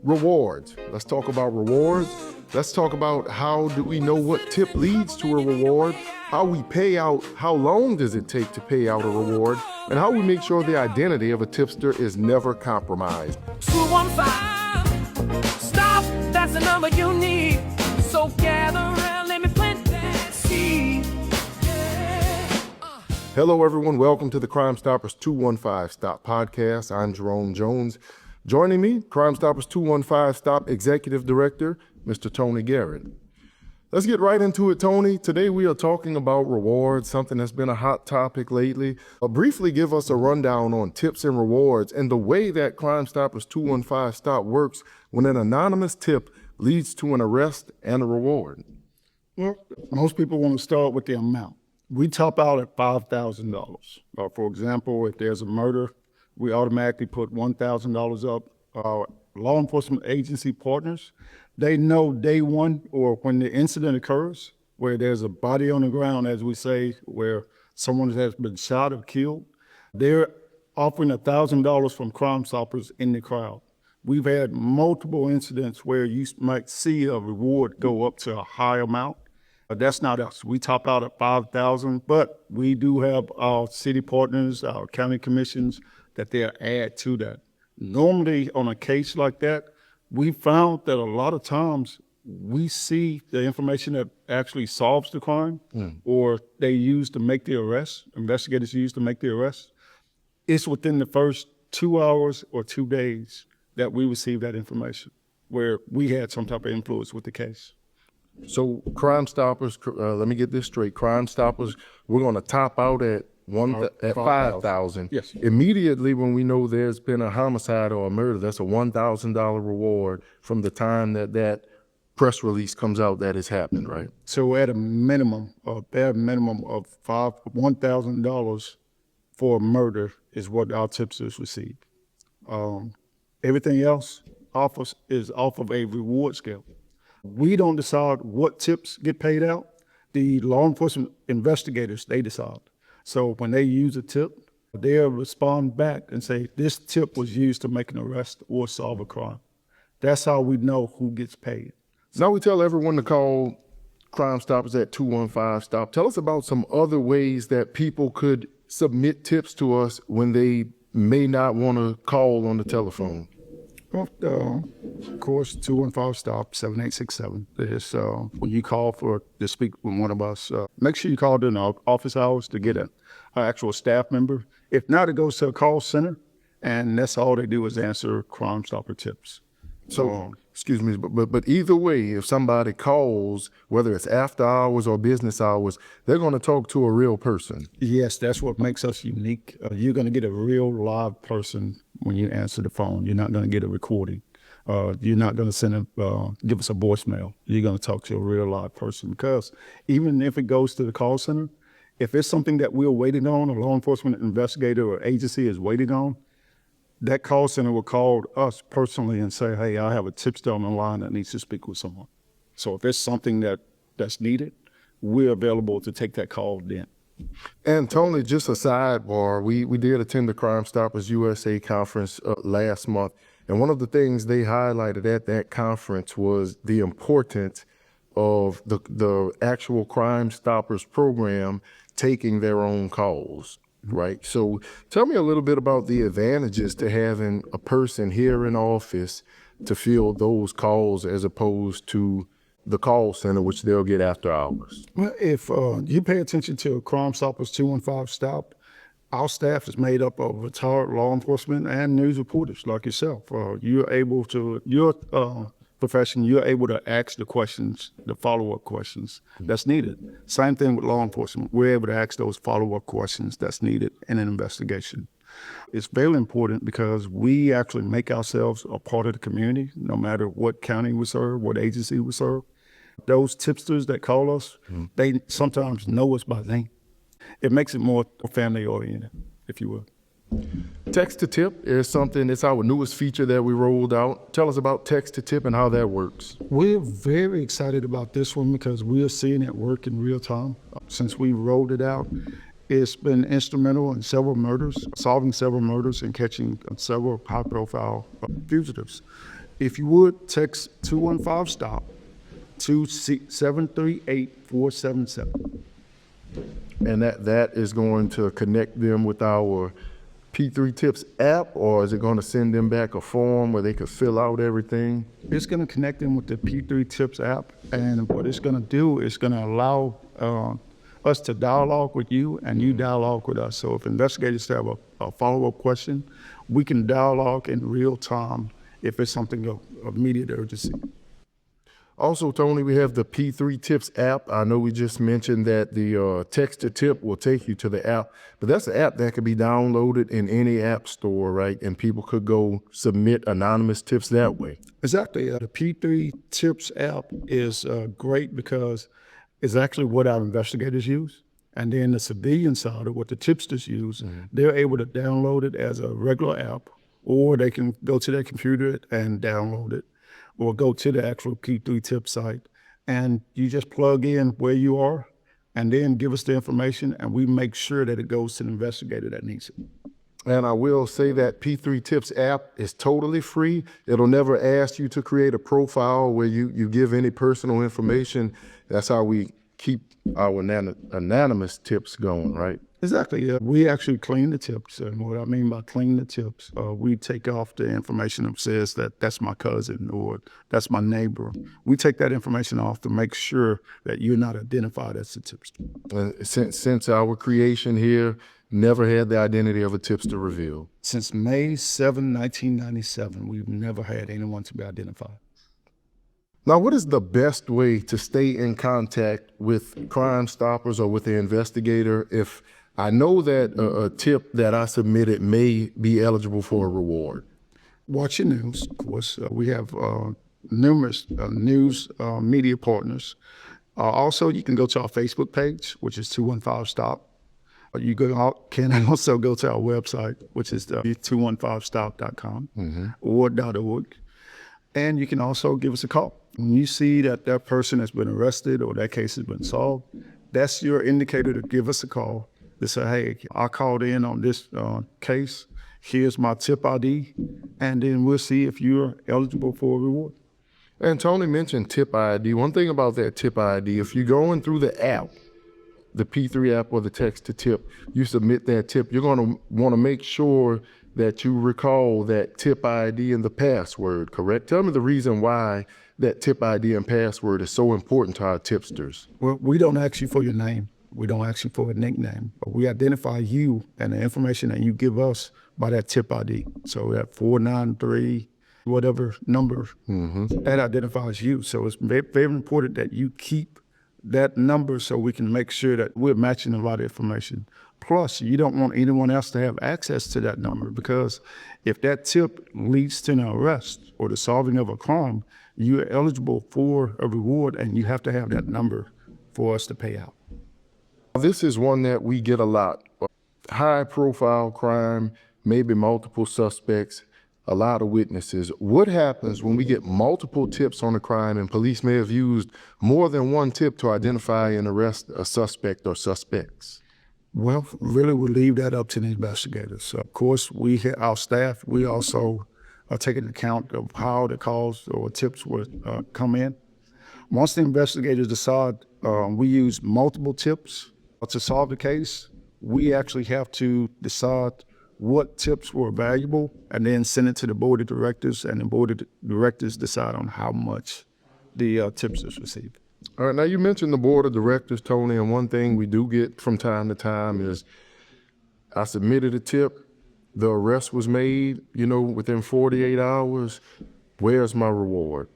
Rewards. Let's talk about rewards. Let's talk about how do we know what tip leads to a reward, how we pay out, how long does it take to pay out a reward, and how we make sure the identity of a tipster is never compromised. 215, stop, that's the number you need. So gather around, let me plant that seed. Hello everyone, welcome to the Crime Stoppers 215 Stop podcast. I'm Jerome Jones. Joining me, Crime Stoppers 215 Stop Executive Director, Mr. Tony Garrett. Let's get right into it, Tony. Today we are talking about rewards, something that's been a hot topic lately. Briefly give us a rundown on tips and rewards and the way that Crime Stoppers 215 Stop works when an anonymous tip leads to an arrest and a reward. Well, most people want to start with the amount. We top out at $5,000. For example, if there's a murder, we automatically put $1,000 up. Our law enforcement agency partners, they know day one or when the incident occurs, where there's a body on the ground, as we say, where someone has been shot or killed, they're offering $1,000 from Crime Stoppers in the crowd. We've had multiple incidents where you might see a reward go up to a high amount. But that's not us. We top out at $5,000, but we do have our city partners, our county commissions, that they'll add to that. Normally on a case like that, we found that a lot of times we see the information that actually solves the crime or they use to make the arrest, investigators use to make the arrest. It's within the first 2 hours or 2 days that we receive that information where we had some type of influence with the case. So Crime Stoppers, let me get this straight. Crime Stoppers, we're going to top out at 5,000. Yes. Immediately when we know there's been a homicide or a murder, that's a $1,000 reward from the time that press release comes out that it's happened, right? So at a minimum, a bare minimum of $1,000 for a murder is what our tipsters receive. Everything else is off of a reward scale. We don't decide what tips get paid out. The law enforcement investigators, they decide. So when they use a tip, they'll respond back and say, this tip was used to make an arrest or solve a crime. That's how we know who gets paid. Now we tell everyone to call Crime Stoppers at 215-STOP. Tell us about some other ways that people could submit tips to us when they may not want to call on the telephone. Well, of course, 215-STOP, 7867. Is when you call to speak with one of us, make sure you call during our office hours to get an actual staff member. If not, it goes to a call center, and that's all they do is answer Crime Stopper tips. So, excuse me, but either way, if somebody calls, whether it's after hours or business hours, they're going to talk to a real person. Yes, that's what makes us unique. You're going to get a real live person when you answer the phone. You're not going to get a recording. You're not going to give us a voicemail. You're going to talk to a real live person, because even if it goes to the call center, if it's something that we're waiting on, a law enforcement investigator or agency is waiting on, that call center will call us personally and say, hey, I have a tipster on the line that needs to speak with someone. So if it's something that's needed, we're available to take that call then. And Tony, just a sidebar, we did attend the Crime Stoppers USA conference last month. And one of the things they highlighted at that conference was the importance of the actual Crime Stoppers program taking their own calls. Right. So tell me a little bit about the advantages to having a person here in office to field those calls as opposed to the call center, which they'll get after hours. Well, if you pay attention to Crime Stoppers 215 Stop, our staff is made up of retired law enforcement and news reporters like yourself. You're able to, profession, you're able to ask the questions, the follow-up questions that's needed. Same thing with law enforcement. We're able to ask those follow-up questions that's needed in an investigation. It's very important because we actually make ourselves a part of the community, no matter what county we serve, what agency we serve. Those tipsters that call us, they sometimes know us by name. It makes it more family-oriented, if you will. Text to tip is something, it's our newest feature that we rolled out. Tell us about text to tip and how that works. We're very excited about this one because we are seeing it work in real time. Since we rolled it out, it's been instrumental in solving several murders and catching several high-profile fugitives. If you would, text 215-STOP to 738-477. And that is going to connect them with our P3 Tips app, or is it going to send them back a form where they could fill out everything? It's going to connect them with the P3 Tips app, and what it's going to do is going to allow us to dialogue with you and you dialogue with us. So if investigators have a follow-up question, we can dialogue in real time if it's something of immediate urgency. Also, Tony, we have the P3 Tips app. I know we just mentioned that the text to tip will take you to the app, but that's an app that can be downloaded in any app store, right? And people could go submit anonymous tips that way. Exactly. The P3 Tips app is great because it's actually what our investigators use. And then the civilian side, or what the tipsters use, they're able to download it as a regular app, or they can go to their computer and download it, or go to the actual P3 Tip site, and you just plug in where you are and then give us the information, and we make sure that it goes to the investigator that needs it. And I will say that P3 Tips app is totally free. It'll never ask you to create a profile where you give any personal information. That's how we keep our anonymous tips going, right? Exactly. We actually clean the tips. And what I mean by clean the tips, we take off the information that says that that's my cousin or that's my neighbor. We take that information off to make sure that you're not identified as a tipster. Since our creation here, never had the identity of a tipster revealed. Since May 7, 1997, we've never had anyone to be identified. Now, what is the best way to stay in contact with Crime Stoppers or with the investigator if I know that a tip that I submitted may be eligible for a reward? Watch your news, of course. We have numerous news media partners. Also, you can go to our Facebook page, which is 215-STOP. You can also go to our website, which is 215stop.com or .org. And you can also give us a call. When you see that that person has been arrested or that case has been solved, that's your indicator to give us a call to say, hey, I called in on this case. Here's my tip ID. And then we'll see if you're eligible for a reward. And Tony mentioned tip ID. One thing about that tip ID, if you're going through the app, the P3 app or the text to tip, you submit that tip, you're going to want to make sure that you recall that tip ID and the password, correct? Tell me the reason why that tip ID and password is so important to our tipsters. Well, we don't ask you for your name. We don't ask you for a nickname. But we identify you and the information that you give us by that tip ID. So that 493, whatever number, that identifies you. So it's very, very important that you keep that number so we can make sure that we're matching the right information. Plus, you don't want anyone else to have access to that number, because if that tip leads to an arrest or the solving of a crime, you're eligible for a reward, and you have to have that number for us to pay out. This is one that we get a lot. High profile crime, maybe multiple suspects, a lot of witnesses. What happens when we get multiple tips on a crime and police may have used more than one tip to identify and arrest a suspect or suspects? Well, really, we leave that up to the investigators. So of course, our staff, we also are taking account of how the calls or tips would come in. Once the investigators decide we use multiple tips to solve the case, we actually have to decide what tips were valuable and then send it to the board of directors, and the board of directors decide on how much the tipsters receive. All right, now you mentioned the board of directors, Tony, and one thing we do get from time to time is I submitted a tip, the arrest was made, within 48 hours, where's my reward?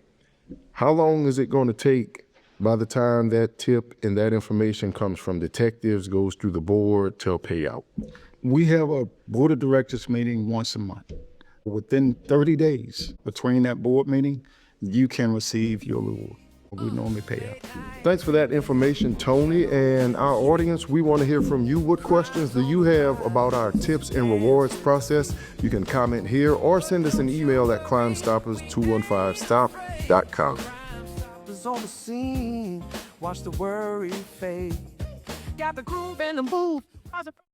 How long is it going to take by the time that tip and that information comes from detectives, goes through the board till payout? We have a board of directors meeting once a month. Within 30 days between that board meeting, you can receive your reward. We normally pay out. Thanks for that information, Tony. And our audience, we want to hear from you. What questions do you have about our tips and rewards process? You can comment here or send us an email at crimestoppers215stop.com. On the scene, watch the worry fade. Got the groove and the move.